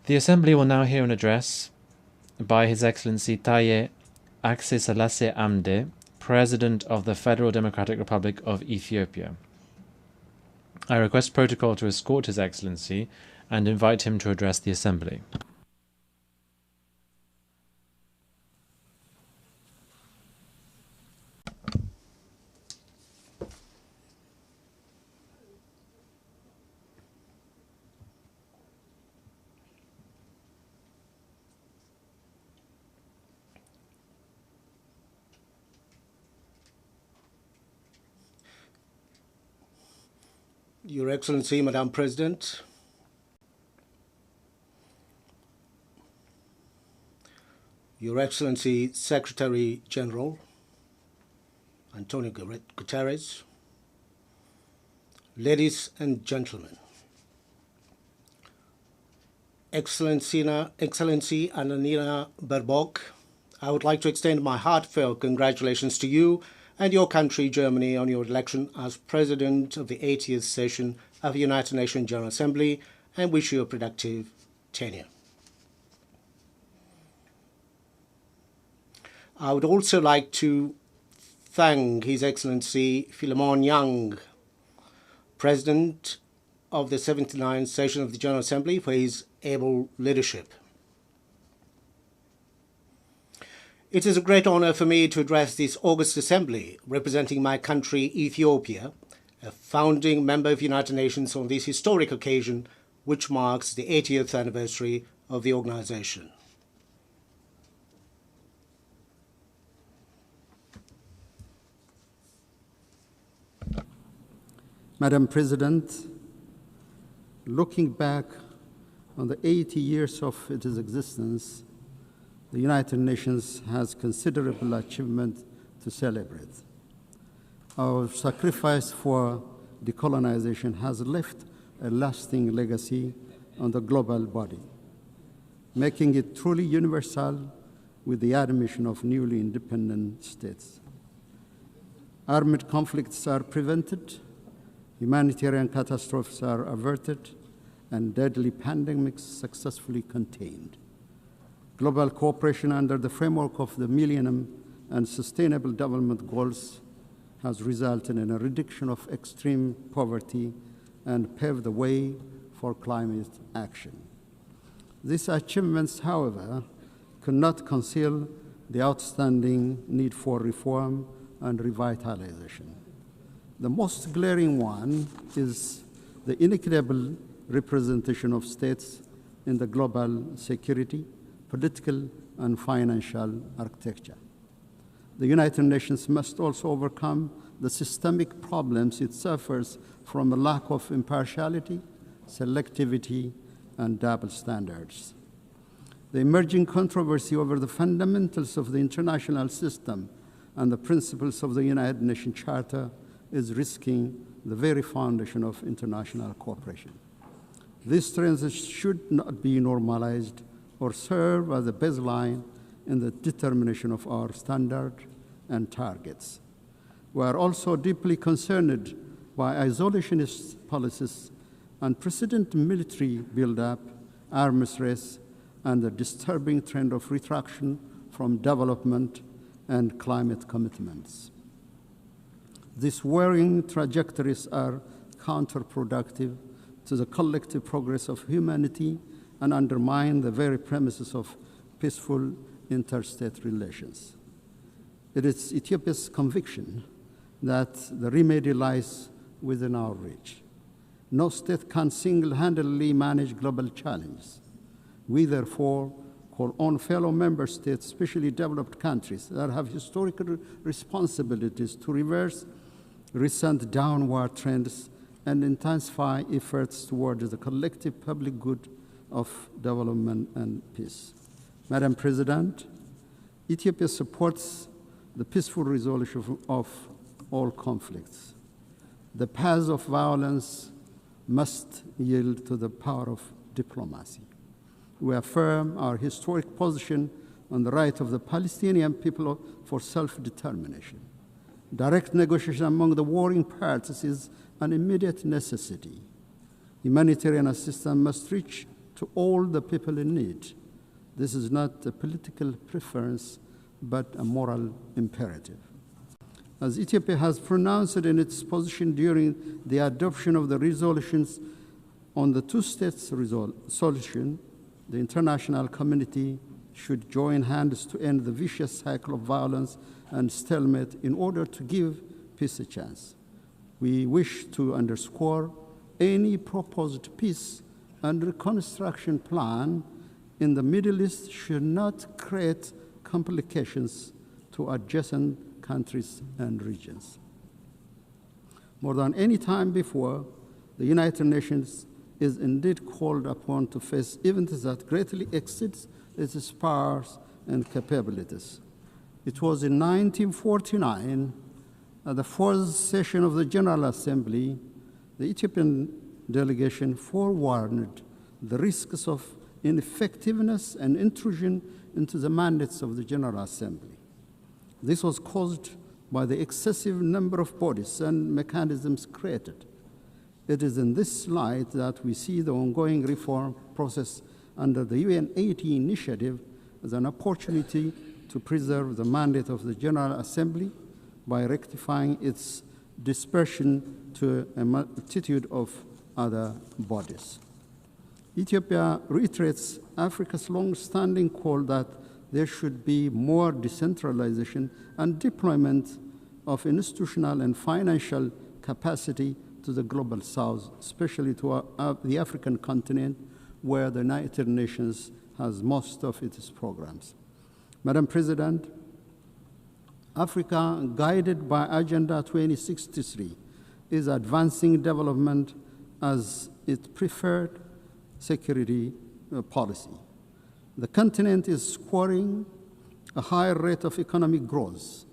The Assembly will now hear an address by His Excellency Taye Atskeselassie Amde, President of the Federal Democratic Republic of Ethiopia. I request protocol to escort His Excellency and invite him to address the Assembly. Your Excellency, Madam President, Your Excellency, Secretary General Antonio Guterres, ladies and gentlemen, Excellency Annalena Baerbock, I would like to extend my heartfelt congratulations to you and your country, Germany, on your election as President of the 80th session of the United Nations General Assembly, and wish you a productive tenure. I would also like to thank His Excellency Philemon Yang, President of the 79th session of the General Assembly, for his able leadership. It is a great honor for me to address this August Assembly, representing my country, Ethiopia, a founding member of the United Nations, on this historic occasion, which marks the 80th anniversary of the organization. Madam President, looking back on the 80 years of its existence, the United Nations has considerable achievement to celebrate. Our sacrifice for decolonization has left a lasting legacy on the global body, making it truly universal with the admission of newly independent states. Armed conflicts are prevented, humanitarian catastrophes are averted, and deadly pandemics successfully contained. Global cooperation under the framework of the Millennium and Sustainable Development Goals has resulted in a reduction of extreme poverty and paved the way for climate action. These achievements, however, could not conceal the outstanding need for reform and revitalization. The most glaring one is the inequitable representation of states in the global security, political, and financial architecture. The United Nations must also overcome the systemic problems it suffers from a lack of impartiality, selectivity, and double standards. The emerging controversy over the fundamentals of the international system and the principles of the United Nations Charter is risking the very foundation of international cooperation. These trends should not be normalized or serve as a baseline in the determination of our standards and targets. We are also deeply concerned by isolationist policies, unprecedented military buildup, arms race, and the disturbing trend of retraction from development and climate commitments. These worrying trajectories are counterproductive to the collective progress of humanity and undermine the very premises of peaceful interstate relations. It is Ethiopia's conviction that the remedy lies within our reach. No state can single-handedly manage global challenges. We therefore call on fellow member states, especially developed countries that have historical responsibilities, to reverse recent downward trends and intensify efforts towards the collective public good of development and peace. Madam President, Ethiopia supports the peaceful resolution of all conflicts. The path of violence must yield to the power of diplomacy. We affirm our historic position on the right of the Palestinian people for self-determination. Direct negotiation among the warring parties is an immediate necessity. Humanitarian assistance must reach to all the people in need. This is not a political preference, but a moral imperative. As Ethiopia has pronounced it in its position during the adoption of the resolutions on the two-state solution, the international community should join hands to end the vicious cycle of violence and stalemate in order to give peace a chance. We wish to underscore any proposed peace and reconstruction plan in the Middle East should not create complications to adjacent countries and regions. More than any time before, the United Nations is indeed called upon to face events that greatly exceeds its powers and capabilities. It was in 1949, at the fourth session of the General Assembly, the Ethiopian delegation forewarned the risks of ineffectiveness and intrusion into the mandates of the General Assembly. This was caused by the excessive number of bodies and mechanisms created. It is in this light that we see the ongoing reform process under the UN80 initiative as an opportunity to preserve the mandate of the General Assembly by rectifying its dispersion to a multitude of other bodies. Ethiopia reiterates Africa's long-standing call that there should be more decentralization and deployment of institutional and financial capacity to the global south, especially to the African continent, where the United Nations has most of its programs. Madam President, Africa, guided by Agenda 2063, is advancing development as its preferred security policy. The continent is scoring a higher rate of economic growth.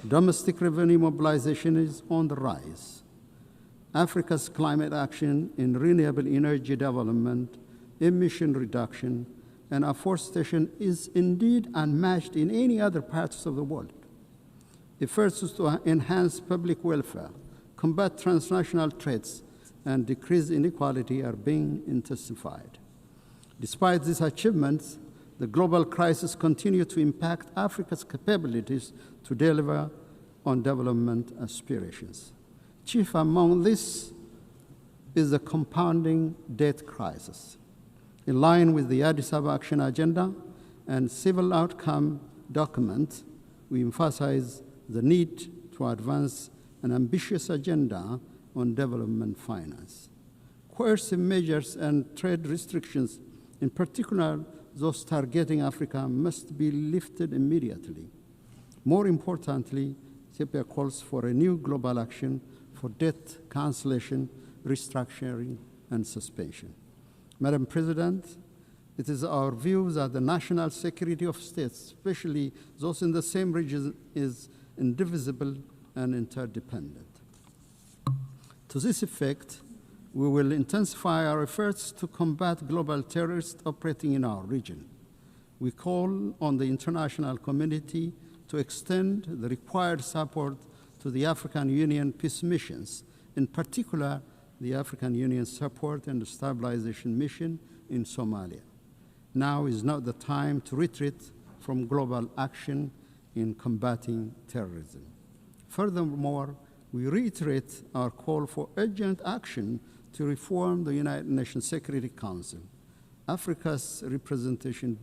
Domestic revenue mobilization is on the rise. Africa's climate action in renewable energy development, emission reduction, and afforestation is indeed unmatched in any other parts of the world. Efforts to enhance public welfare, combat transnational threats, and decrease inequality are being intensified. Despite these achievements, the global crisis continues to impact Africa's capabilities to deliver on development aspirations. Chief among this is the compounding debt crisis. In line with the Addis Ababa Action Agenda and Civil Outcome document, we emphasize the need to advance an ambitious agenda on development finance. Coercive measures and trade restrictions, in particular those targeting Africa, must be lifted immediately. More importantly, Ethiopia calls for a new global action for debt cancellation, restructuring, and suspension. Madam President, it is our view that the national security of states, especially those in the same region, is indivisible and interdependent. To this effect, we will intensify our efforts to combat global terrorists operating in our region. We call on the international community to extend the required support to the African Union peace missions, in particular, the African Union Support and Stabilization Mission in Somalia. Now is not the time to retreat from global action in combating terrorism. Furthermore, we reiterate our call for urgent action to reform the United Nations Security Council. Africa's representation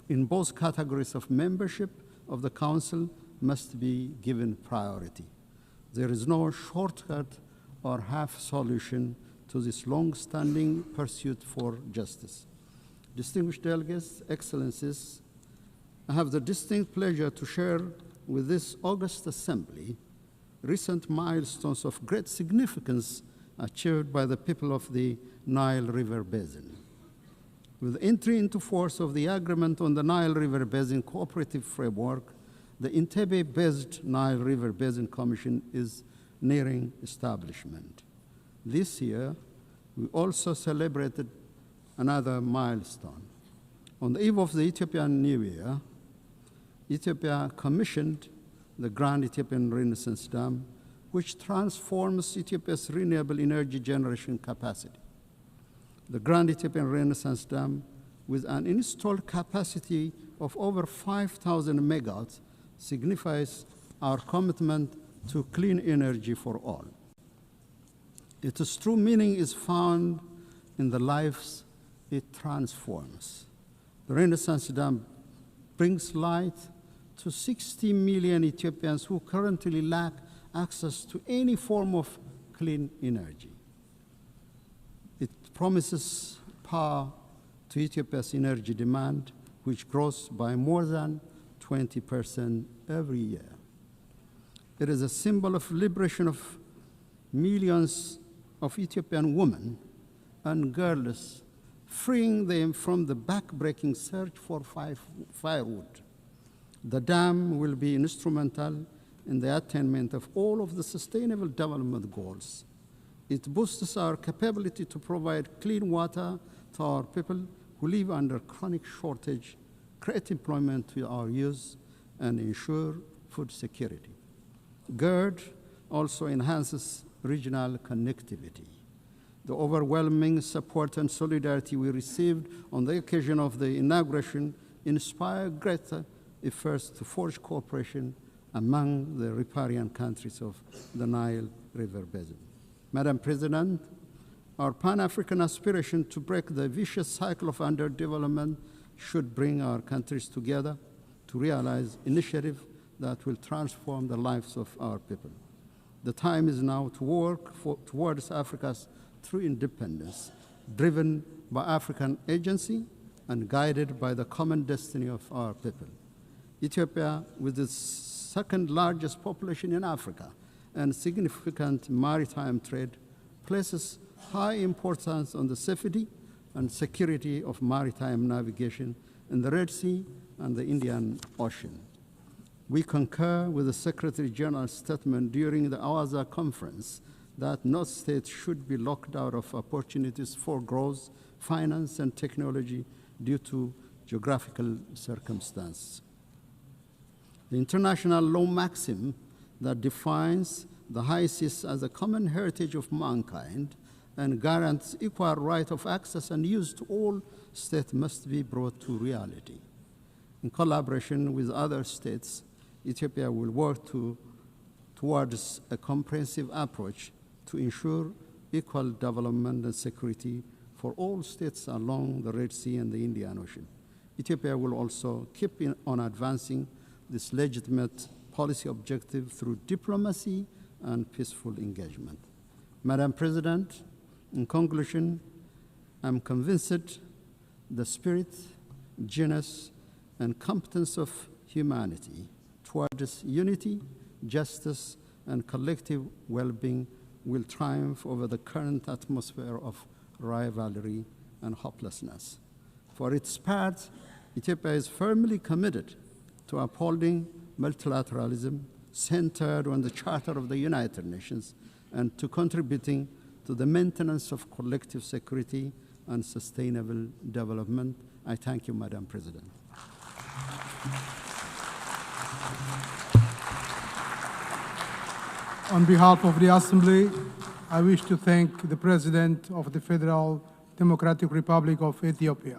in both categories of membership of the Council must be given priority. There is no shortcut or half solution to this long-standing pursuit for justice. Distinguished delegates, excellencies, I have the distinct pleasure to share with this august assembly recent milestones of great significance achieved by the people of the Nile River Basin. With entry into force of the agreement on the Nile River Basin Cooperative Framework, the Entebbe-based Nile River Basin Commission is nearing establishment. This year, we also celebrated another milestone. On the eve of the Ethiopian New Year, Ethiopia commissioned the Grand Ethiopian Renaissance Dam, which transforms Ethiopia's renewable energy generation capacity. The Grand Ethiopian Renaissance Dam, with an installed capacity of over 5,000 megawatts, signifies our commitment to clean energy for all. Its true meaning is found in the lives it transforms. The Renaissance Dam brings light to 60 million Ethiopians who currently lack access to any form of clean energy. It promises power to Ethiopia's energy demand, which grows by more than 20% every year. It is a symbol of liberation of millions of Ethiopian women and girls, freeing them from the backbreaking search for firewood. The dam will be instrumental in the attainment of all of the Sustainable Development Goals. It boosts our capability to provide clean water to our people who live under chronic shortage, create employment to our youth, and ensure food security. GERD also enhances regional connectivity. The overwhelming support and solidarity we received on the occasion of the inauguration inspired greater efforts to forge cooperation among the riparian countries of the Nile River Basin. Madam President, our Pan-African aspiration to break the vicious cycle of underdevelopment should bring our countries together to realize initiatives that will transform the lives of our people. The time is now to work towards Africa's true independence, driven by African agency and guided by the common destiny of our people. Ethiopia, with its second largest population in Africa and significant maritime trade, places high importance on the safety and security of maritime navigation in the Red Sea and the Indian Ocean. We concur with the Secretary General's statement during the Awaza conference that no state should be locked out of opportunities for growth, finance, and technology due to geographical circumstances. The international law maxim that defines the high seas as a common heritage of mankind and guarantees equal right of access and use to all states must be brought to reality. In collaboration with other states, Ethiopia will work towards a comprehensive approach to ensure equal development and security for all states along the Red Sea and the Indian Ocean. Ethiopia will also keep on advancing this legitimate policy objective through diplomacy and peaceful engagement. Madam President, in conclusion, I'm convinced the spirit, genius, and competence of humanity towards unity, justice, and collective well-being will triumph over the current atmosphere of rivalry and hopelessness. For its part, Ethiopia is firmly committed to upholding multilateralism centered on the Charter of the United Nations and to contributing to the maintenance of collective security and sustainable development. I thank you, Madam President. On behalf of the Assembly, I wish to thank the President of the Federal Democratic Republic of Ethiopia.